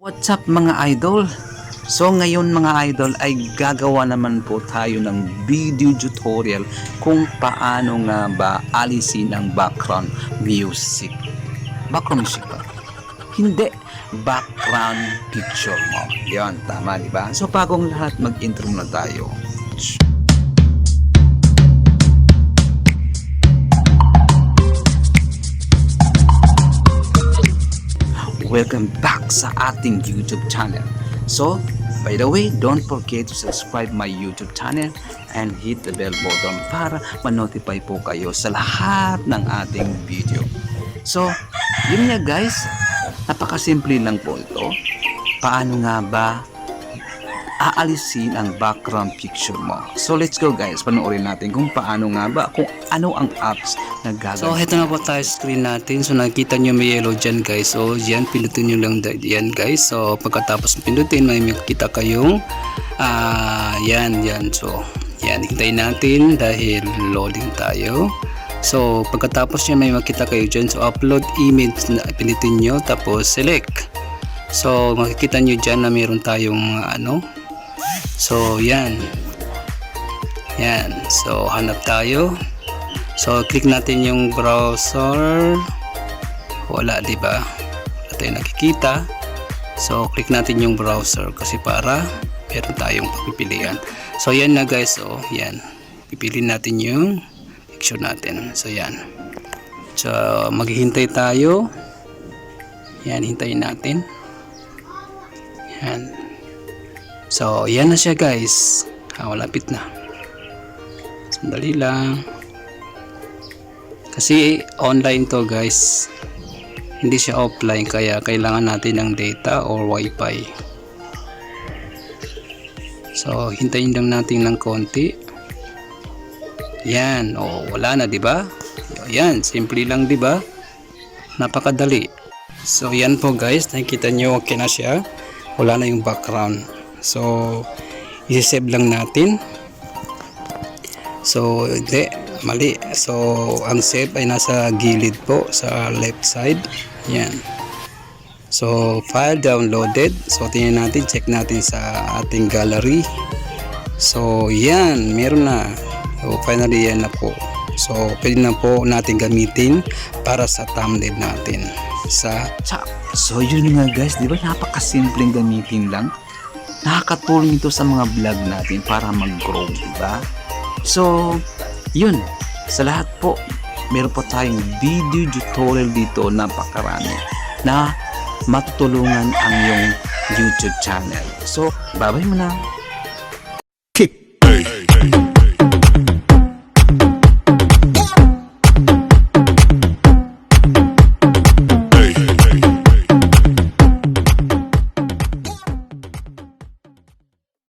What's up mga idol? So ngayon mga idol ay gagawa naman po tayo ng video tutorial kung paano nga ba alisin ang background music. Background music ba? Hindi. Background picture mo. Yan, tama diba? So bagong lahat mag-intro na tayo. Welcome back sa ating YouTube channel. So, by the way, don't forget to subscribe my YouTube channel and hit the bell button para ma-notify po kayo sa lahat ng ating video. So, yun nga guys, napakasimple lang po ito. Paano nga ba aalisin ang background picture mo? So, let's go guys, panoorin natin kung paano nga ba, kung ano ang apps na gagawin. So, ito na po tayo screen natin. So, nakikita nyo may yellow dyan guys. So, yan, pindutin nyo lang yan guys. So, pagkatapos pindutin, may makikita kayong yan. So, yan, hintayin natin dahil loading tayo. So, pagkatapos nyo may makita kayo dyan. So, upload image na pindutin nyo. Tapos, select. So, makikita nyo dyan na meron tayong So, yan. Yan. So, hanap tayo. So, click natin yung browser. Wala, di ba? Wala tayong nakikita. So, click natin yung browser kasi para meron tayong pagpipilian. So, yan na guys. So, yan. Pipiliin natin yung picture natin. So, yan. So, maghihintay tayo. Yan, hintayin natin. Yan. So, yan na siya guys. Malapit na. Sandali lang. Kasi online to guys. Hindi siya offline kaya kailangan natin ng data or wifi. So, hintayin lang natin ng konti. Yan. O, wala na, 'di ba? Yan, simple lang, 'di ba? Napakadali. So, yan po guys. Nakikita nyo okay na siya. Wala na yung background. So, i-save lang natin. So, hindi, mali. So, ang save ay nasa gilid po sa left side. Yan. So, file downloaded. So, tingnan natin, check natin sa ating gallery. So, yan, meron na. So, finally yan na po. So, pwede na po natin gamitin para sa thumbnail natin sa Chap. So yun nga guys, di ba napakasimpleng gamitin lang? Nakakatulong ito sa mga vlog natin para mag-grow, di ba? So, yun. Sa lahat po, meron po tayong video tutorial dito napakarami na matutulungan ang iyong YouTube channel. So, bye-bye muna. Kick.